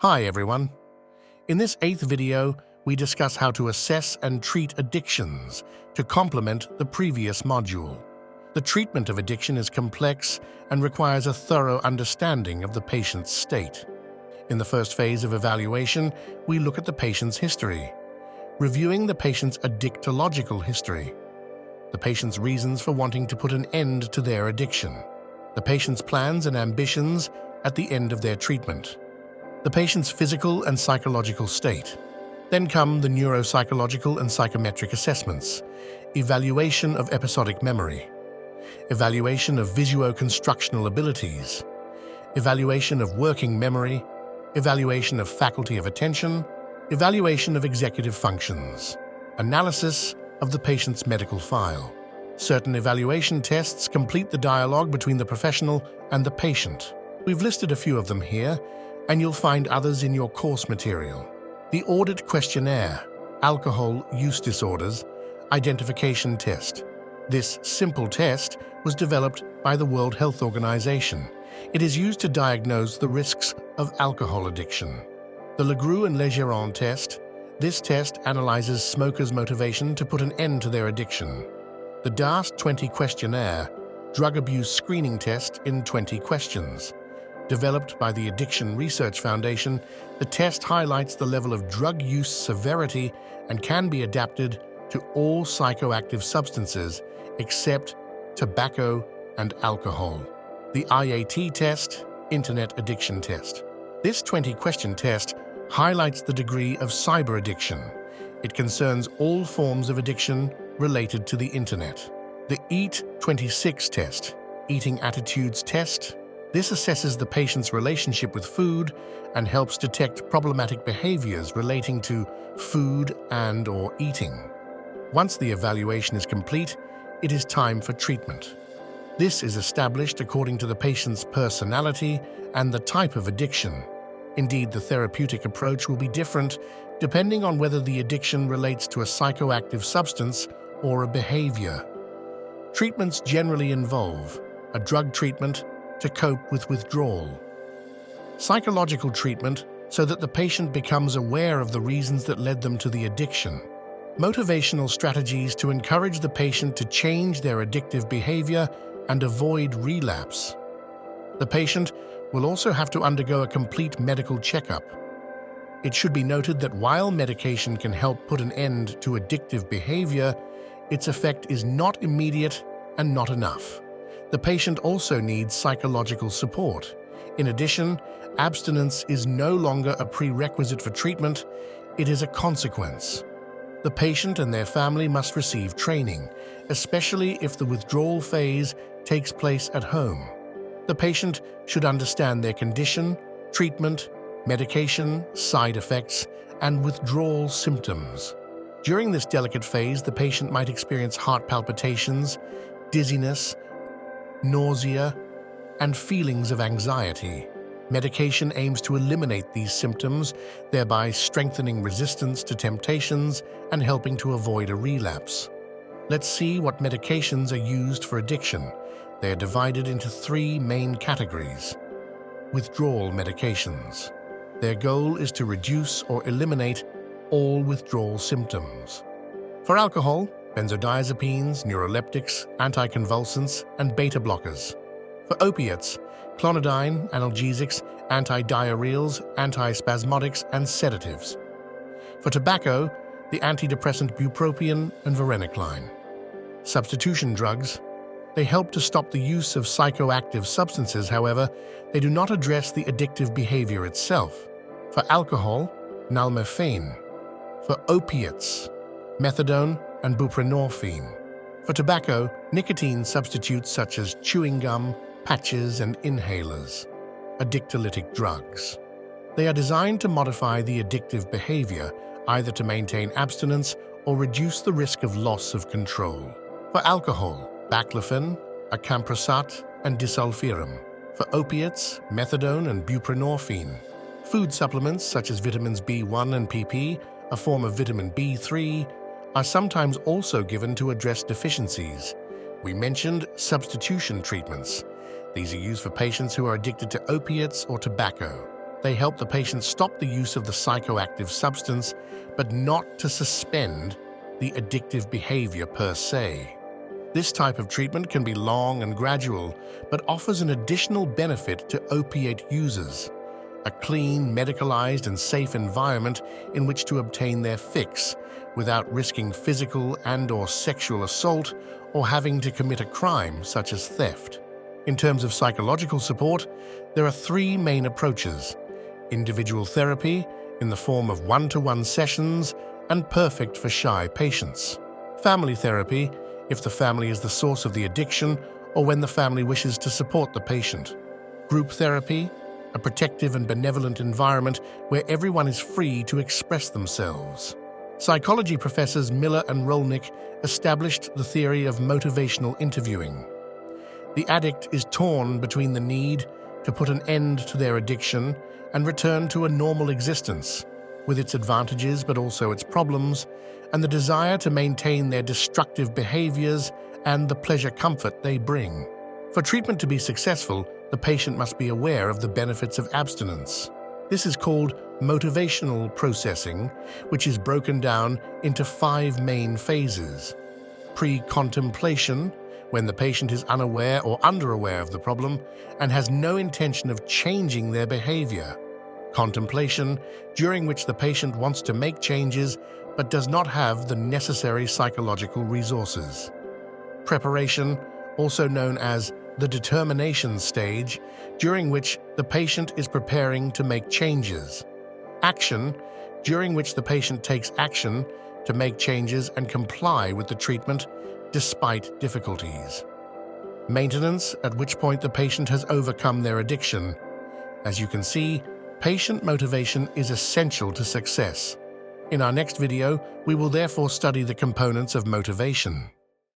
Hi everyone. In this 8th video, we discuss how to assess and treat addictions to complement the previous module. The treatment of addiction is complex and requires a thorough understanding of the patient's state. In the first phase of evaluation, we look at the patient's history, reviewing the patient's addictological history, the patient's reasons for wanting to put an end to their addiction, the patient's plans and ambitions at the end of their treatment, the patient's physical and psychological state. Then come the neuropsychological and psychometric assessments, evaluation of episodic memory, evaluation of visuo-constructional abilities, evaluation of working memory, evaluation of faculty of attention, evaluation of executive functions, analysis of the patient's medical file. Certain evaluation tests complete the dialogue between the professional and the patient. We've listed a few of them here, and you'll find others in your course material. The Audit Questionnaire, Alcohol Use Disorders, Identification Test. This simple test was developed by the World Health Organization. It is used to diagnose the risks of alcohol addiction. The Legros and Legeron test. This test analyzes smokers' motivation to put an end to their addiction. The DAST-20 Questionnaire, Drug Abuse Screening Test in 20 questions. Developed by the Addiction Research Foundation, the test highlights the level of drug use severity and can be adapted to all psychoactive substances except tobacco and alcohol. The IAT test, Internet Addiction Test. This 20-question test highlights the degree of cyber addiction. It concerns all forms of addiction related to the Internet. The EAT-26 test, Eating Attitudes Test. This assesses the patient's relationship with food and helps detect problematic behaviors relating to food and/or eating. Once the evaluation is complete, it is time for treatment. This is established according to the patient's personality and the type of addiction. Indeed, the therapeutic approach will be different depending on whether the addiction relates to a psychoactive substance or a behavior. Treatments generally involve a drug treatment to cope with withdrawal, psychological treatment so that the patient becomes aware of the reasons that led them to the addiction, motivational strategies to encourage the patient to change their addictive behavior and avoid relapse. The patient will also have to undergo a complete medical checkup. It should be noted that while medication can help put an end to addictive behavior, its effect is not immediate and not enough. The patient also needs psychological support. In addition, abstinence is no longer a prerequisite for treatment, it is a consequence. The patient and their family must receive training, especially if the withdrawal phase takes place at home. The patient should understand their condition, treatment, medication, side effects, and withdrawal symptoms. During this delicate phase, the patient might experience heart palpitations, dizziness, nausea, and feelings of anxiety. Medication aims to eliminate these symptoms, thereby strengthening resistance to temptations and helping to avoid a relapse. Let's see what medications are used for addiction. They are divided into 3 main categories. Withdrawal medications. Their goal is to reduce or eliminate all withdrawal symptoms. For alcohol, benzodiazepines, neuroleptics, anticonvulsants, and beta blockers. For opiates, clonidine, analgesics, antidiarrheals, antispasmodics, and sedatives. For tobacco, the antidepressant bupropion and varenicline. Substitution drugs. They help to stop the use of psychoactive substances, however, they do not address the addictive behavior itself. For alcohol, nalmefene. For opiates, methadone and buprenorphine. For tobacco, nicotine substitutes such as chewing gum, patches, and inhalers. Addictolytic drugs. They are designed to modify the addictive behavior, either to maintain abstinence or reduce the risk of loss of control. For alcohol, baclofen, acamprosate, and disulfiram. For opiates, methadone and buprenorphine. Food supplements such as vitamins B1 and PP, a form of vitamin B3, are sometimes also given to address deficiencies. We mentioned substitution treatments. These are used for patients who are addicted to opiates or tobacco. They help the patient stop the use of the psychoactive substance, but not to suspend the addictive behavior per se. This type of treatment can be long and gradual, but offers an additional benefit to opiate users: a clean, medicalized, and safe environment in which to obtain their fix without risking physical and/or sexual assault or having to commit a crime such as theft. In terms of psychological support, there are three main approaches: individual therapy in the form of one-to-one sessions and perfect for shy patients; family therapy if the family is the source of the addiction or when the family wishes to support the patient; group therapy, a protective and benevolent environment where everyone is free to express themselves. Psychology professors Miller and Rolnick established the theory of motivational interviewing. The addict is torn between the need to put an end to their addiction and return to a normal existence, with its advantages but also its problems, and the desire to maintain their destructive behaviors and the pleasure-comfort they bring. For treatment to be successful, the patient must be aware of the benefits of abstinence. This is called motivational processing, which is broken down into 5 main phases: pre-contemplation, when the patient is unaware or underaware of the problem and has no intention of changing their behavior; contemplation, during which the patient wants to make changes but does not have the necessary psychological resources; preparation, also known as the determination stage, during which the patient is preparing to make changes; action, during which the patient takes action to make changes and comply with the treatment despite difficulties; maintenance, at which point the patient has overcome their addiction. As you can see, patient motivation is essential to success. In our next video, we will therefore study the components of motivation.